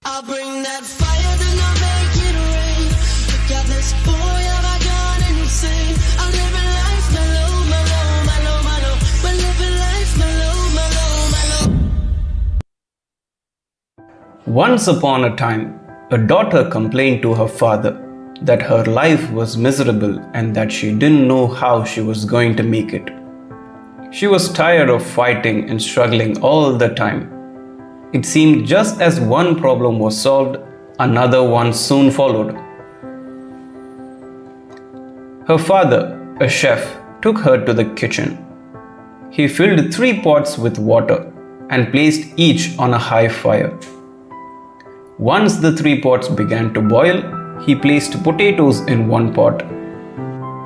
I'll bring that fire, then I'll make it rain. Look at this boy, have I gone insane? I'm living life mellow, mellow, mellow, mellow. We're living life mellow, mellow, mellow. Once upon a time, a daughter complained to her father that her life was miserable and that she didn't know how she was going to make it. She was tired of fighting and struggling all the time. It seemed just as one problem was solved, another one soon followed. Her father, a chef, took her to the kitchen. He filled 3 pots with water and placed each on a high fire. Once the 3 pots began to boil, he placed potatoes in one pot,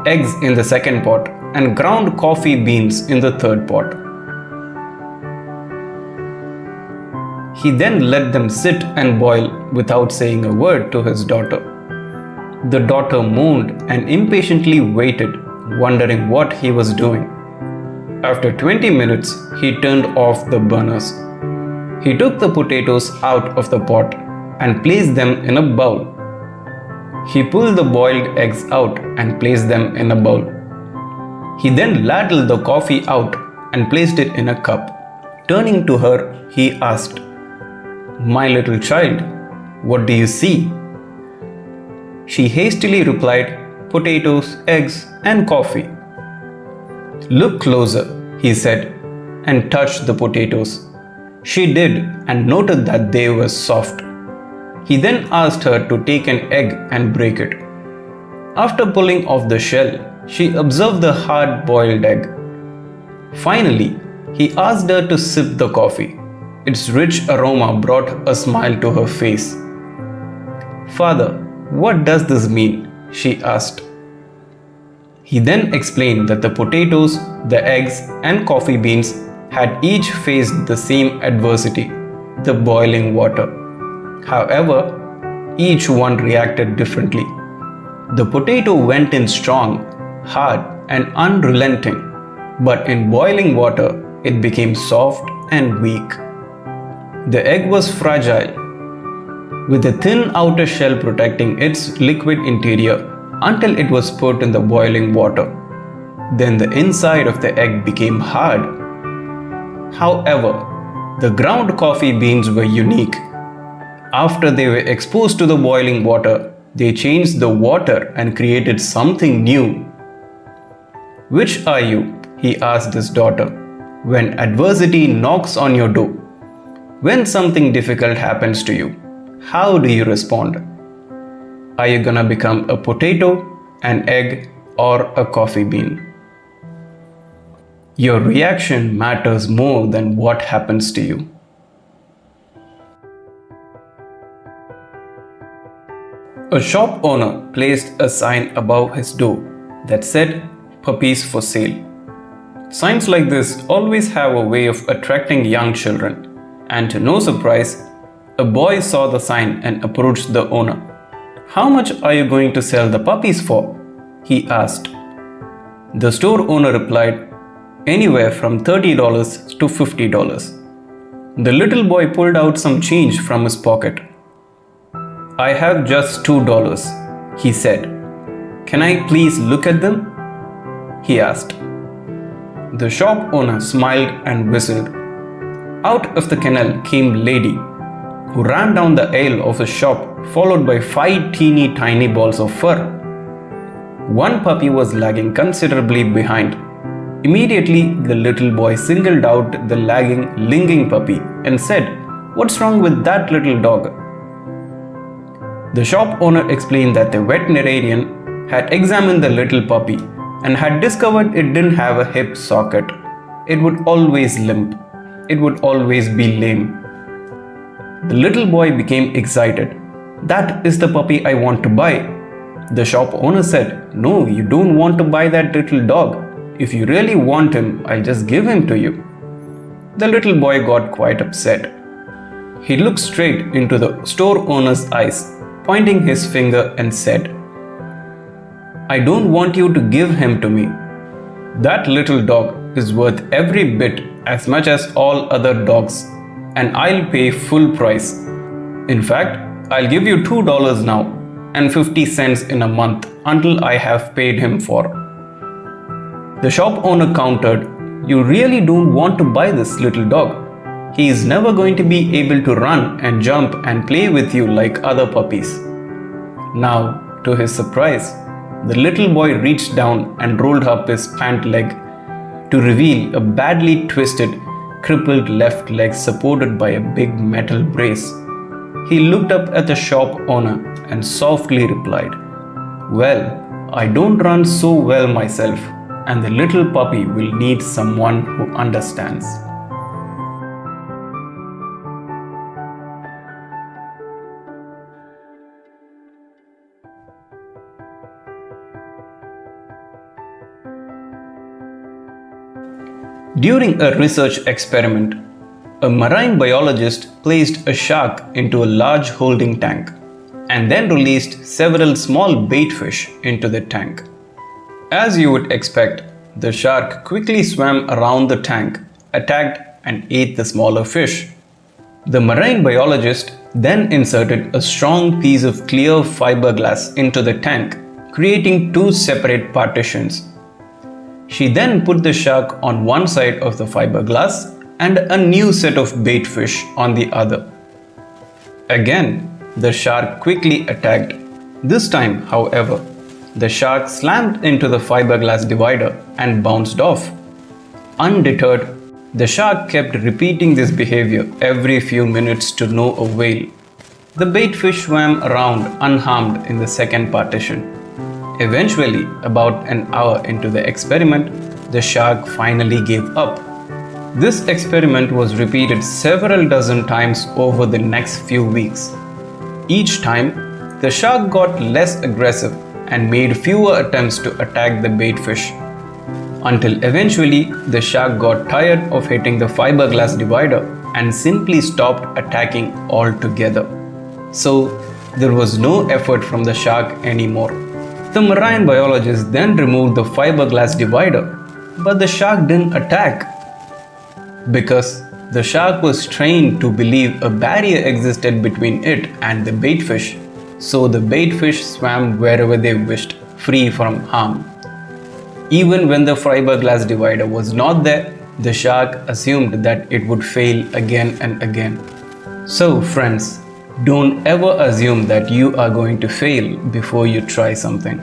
eggs in the second pot, and ground coffee beans in the third pot. He then let them sit and boil without saying a word to his daughter. The daughter moaned and impatiently waited, wondering what he was doing. After 20 minutes, he turned off the burners. He took the potatoes out of the pot and placed them in a bowl. He pulled the boiled eggs out and placed them in a bowl. He then ladled the coffee out and placed it in a cup. Turning to her, he asked, "My little child, what do you see?" She hastily replied, "Potatoes, eggs, and coffee." "Look closer," he said, and touched the potatoes. She did and noted that they were soft. He then asked her to take an egg and break it. After pulling off the shell, she observed the hard-boiled egg. Finally, he asked her to sip the coffee. Its rich aroma brought a smile to her face. "Father, what does this mean?" she asked. He then explained that the potatoes, the eggs, and coffee beans had each faced the same adversity, the boiling water. However, each one reacted differently. The potato went in strong, hard, and unrelenting, but in boiling water, it became soft and weak. The egg was fragile, with a thin outer shell protecting its liquid interior until it was put in the boiling water. Then the inside of the egg became hard. However, the ground coffee beans were unique. After they were exposed to the boiling water, they changed the water and created something new. "Which are you?" he asked his daughter. "When adversity knocks on your door, when something difficult happens to you, how do you respond? Are you gonna become a potato, an egg, or a coffee bean?" Your reaction matters more than what happens to you. A shop owner placed a sign above his door that said, "Puppies for sale." Signs like this always have a way of attracting young children. And to no surprise, a boy saw the sign and approached the owner. "How much are you going to sell the puppies for?" he asked. The store owner replied, "Anywhere from $30 to $50. The little boy pulled out some change from his pocket. "I have just $2, he said. "Can I please look at them?" he asked. The shop owner smiled and whistled. Out of the kennel came Lady, who ran down the aisle of the shop, followed by 5 teeny tiny balls of fur. One puppy was lagging considerably behind. Immediately, the little boy singled out the lagging, linging puppy and said, "What's wrong with that little dog?" The shop owner explained that the veterinarian had examined the little puppy and had discovered it didn't have a hip socket. It would always limp. It would always be lame. The little boy became excited. "That is the puppy I want to buy." The shop owner said, "No, you don't want to buy that little dog. If you really want him, I'll just give him to you." The little boy got quite upset. He looked straight into the store owner's eyes, pointing his finger and said, "I don't want you to give him to me. That little dog is worth every bit as much as all other dogs, and I'll pay full price." In fact, I'll give you $2 now and 50 cents in a month until I have paid him for. The shop owner countered, "You really don't want to buy this little dog. He is never going to be able to run and jump and play with you like other puppies." Now, to his surprise, the little boy reached down and rolled up his pant leg to reveal a badly twisted, crippled left leg supported by a big metal brace. He looked up at the shop owner and softly replied, "Well, I don't run so well myself, and the little puppy will need someone who understands." During a research experiment, a marine biologist placed a shark into a large holding tank and then released several small bait fish into the tank. As you would expect, the shark quickly swam around the tank, attacked and ate the smaller fish. The marine biologist then inserted a strong piece of clear fiberglass into the tank, creating two separate partitions. She then put the shark on one side of the fiberglass and a new set of bait fish on the other. Again, the shark quickly attacked. This time, however, the shark slammed into the fiberglass divider and bounced off. Undeterred, the shark kept repeating this behavior every few minutes to no avail. The bait fish swam around unharmed in the second partition. Eventually, about an hour into the experiment, the shark finally gave up. This experiment was repeated several dozen times over the next few weeks. Each time, the shark got less aggressive and made fewer attempts to attack the bait fish, until eventually the shark got tired of hitting the fiberglass divider and simply stopped attacking altogether. So, there was no effort from the shark anymore. The marine biologist then removed the fiberglass divider, but the shark didn't attack because the shark was trained to believe a barrier existed between it and the bait fish. So the bait fish swam wherever they wished, free from harm. Even when the fiberglass divider was not there, the shark assumed that it would fail again and again. So friends, don't ever assume that you are going to fail before you try something.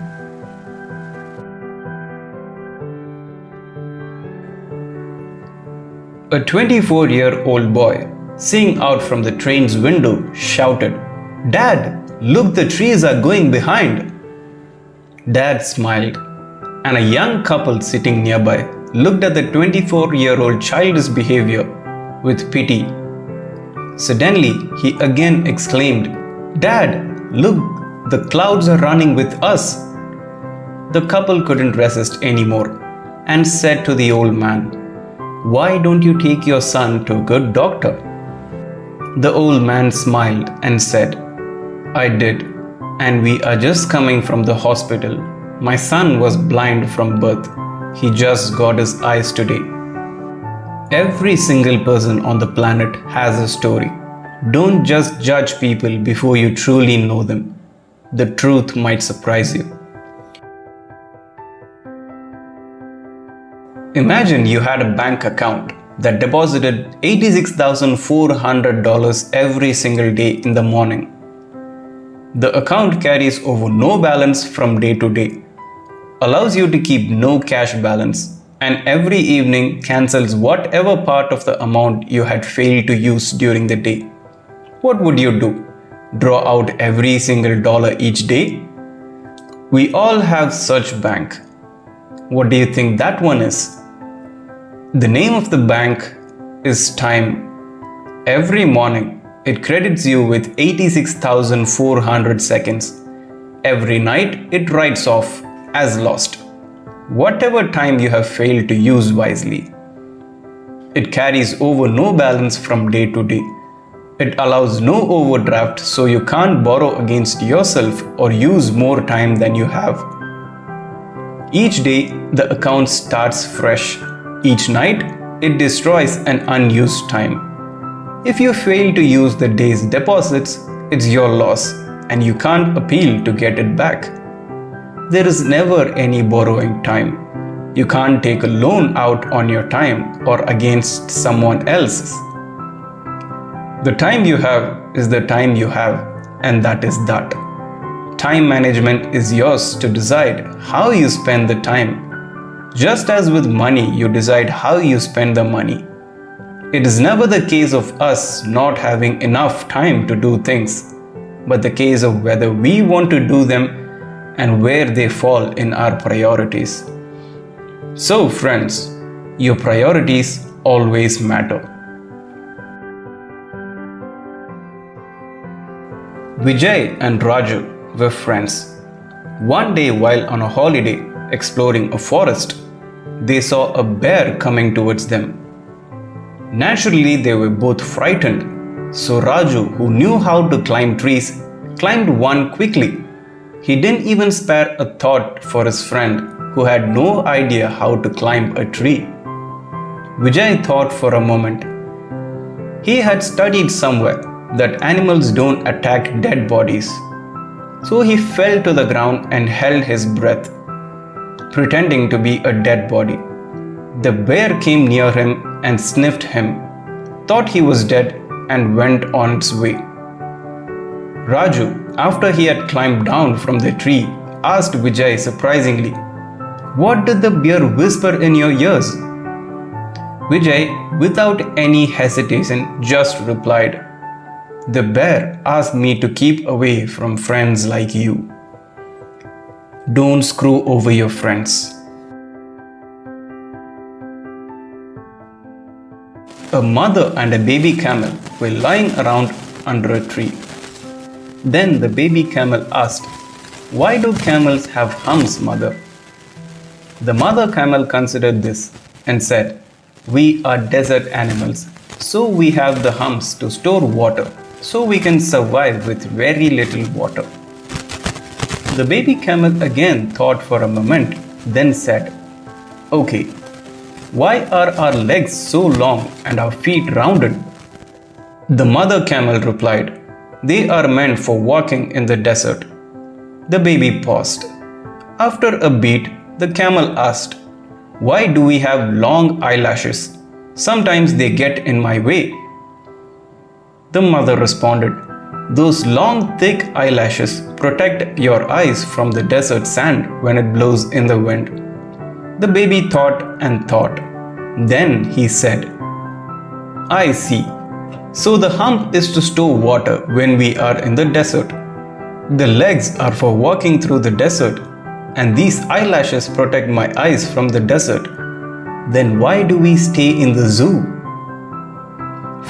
A 24-year-old boy, seeing out from the train's window, shouted, "Dad, look, the trees are going behind." Dad smiled, and a young couple sitting nearby looked at the 24-year-old childish behavior with pity. Suddenly, he again exclaimed, "Dad, look, the clouds are running with us." The couple couldn't resist anymore and said to the old man, "Why don't you take your son to a good doctor?" The old man smiled and said, "I did, and we are just coming from the hospital. My son was blind from birth. He just got his eyes today." Every single person on the planet has a story. Don't just judge people before you truly know them. The truth might surprise you. Imagine you had a bank account that deposited $86,400 every single day in the morning. The account carries over no balance from day to day, allows you to keep no cash balance, and every evening cancels whatever part of the amount you had failed to use during the day. What would you do? Draw out every single dollar each day? We all have such bank. What do you think that one is? The name of the bank is time. Every morning, it credits you with 86,400 seconds. Every night, it writes off as lost whatever time you have failed to use wisely. It carries over no balance from day to day. It allows no overdraft, so you can't borrow against yourself or use more time than you have. Each day, the account starts fresh. Each night, it destroys an unused time. If you fail to use the day's deposits, it's your loss and you can't appeal to get it back. There is never any borrowing time. You can't take a loan out on your time or against someone else's. The time you have is the time you have, and that is that. Time management is yours to decide how you spend the time. Just as with money, you decide how you spend the money. It is never the case of us not having enough time to do things, but the case of whether we want to do them and where they fall in our priorities. So friends, your priorities always matter. Vijay and Raju were friends. One day while on a holiday exploring a forest, they saw a bear coming towards them. Naturally, they were both frightened, so Raju, who knew how to climb trees, climbed one quickly. He didn't even spare a thought for his friend, who had no idea how to climb a tree. Vijay thought for a moment. He had studied somewhere that animals don't attack dead bodies. So he fell to the ground and held his breath, pretending to be a dead body. The bear came near him and sniffed him, thought he was dead, and went on its way. Raju, after he had climbed down from the tree, asked Vijay surprisingly, "What did the bear whisper in your ears?" Vijay, without any hesitation, just replied, "The bear asked me to keep away from friends like you." Don't screw over your friends. A mother and a baby camel were lying around under a tree. Then the baby camel asked, "Why do camels have humps, mother?" The mother camel considered this and said, "We are desert animals, so we have the humps to store water, so we can survive with very little water." The baby camel again thought for a moment, then said, "Okay, why are our legs so long and our feet rounded?" The mother camel replied, "They are meant for walking in the desert." The baby paused. After a beat, the camel asked, "Why do we have long eyelashes? Sometimes they get in my way." The mother responded, "Those long, thick eyelashes protect your eyes from the desert sand when it blows in the wind." The baby thought and thought. Then he said, "I see. So the hump is to store water when we are in the desert. The legs are for walking through the desert, and these eyelashes protect my eyes from the desert. Then why do we stay in the zoo?"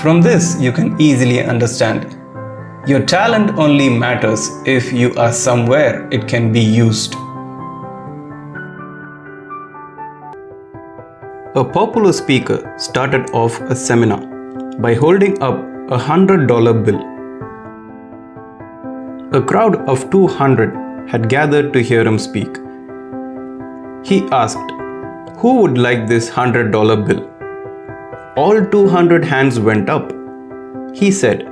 From this, you can easily understand. Your talent only matters if you are somewhere it can be used. A popular speaker started off a seminar by holding up a $100 bill. A crowd of 200 had gathered to hear him speak. He asked, "Who would like this $100 bill?" All 200 hands went up. He said,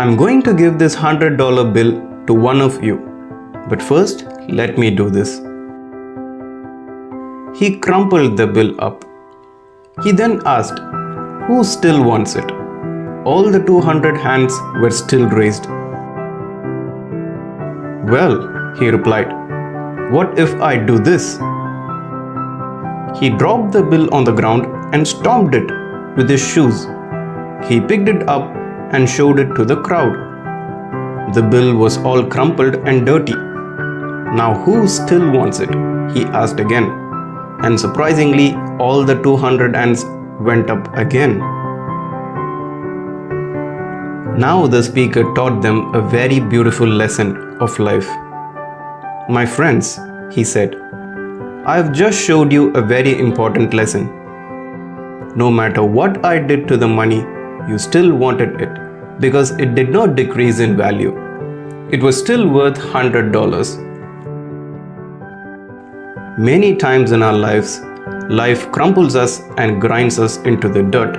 "I'm going to give this $100 bill to one of you, but first let me do this." He crumpled the bill up. He then asked, "Who still wants it?" All the 200 hands were still raised. "Well," he replied, "what if I do this?" He dropped the bill on the ground and stomped it with his shoes. He picked it up and showed it to the crowd. The bill was all crumpled and dirty. "Now who still wants it?" he asked again. And surprisingly, all the 200 hands went up again. Now the speaker taught them a very beautiful lesson of life. "My friends," he said, "I have just showed you a very important lesson. No matter what I did to the money, you still wanted it because it did not decrease in value. It was still worth $100. Many times in our lives, life crumples us and grinds us into the dirt.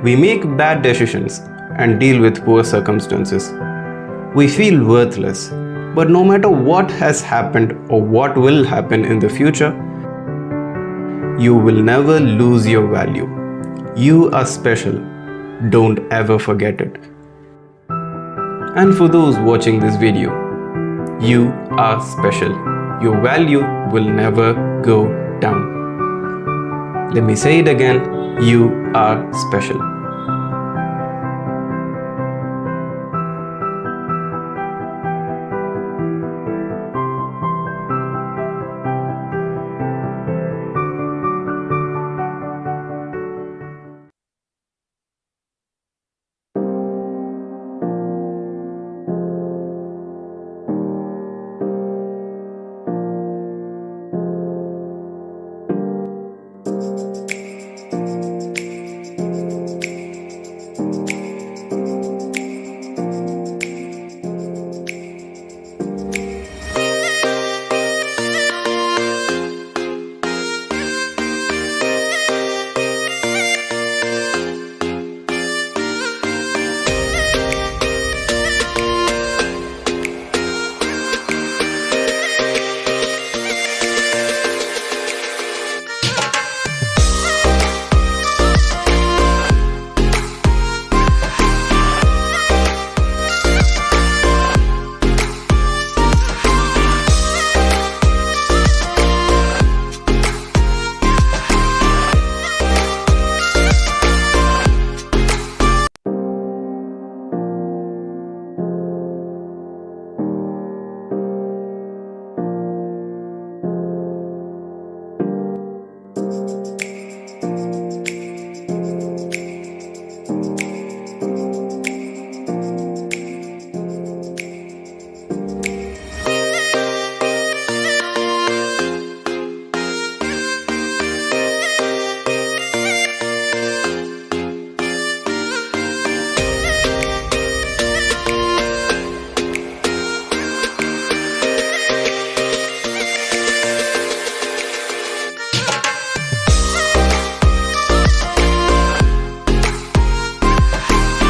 We make bad decisions and deal with poor circumstances. we feel worthless. But no matter what has happened or what will happen in the future, you will never lose your value. You are special. Don't ever forget it. And for those watching this video, you are special. Your value will never go down. Let me say it again. You are special.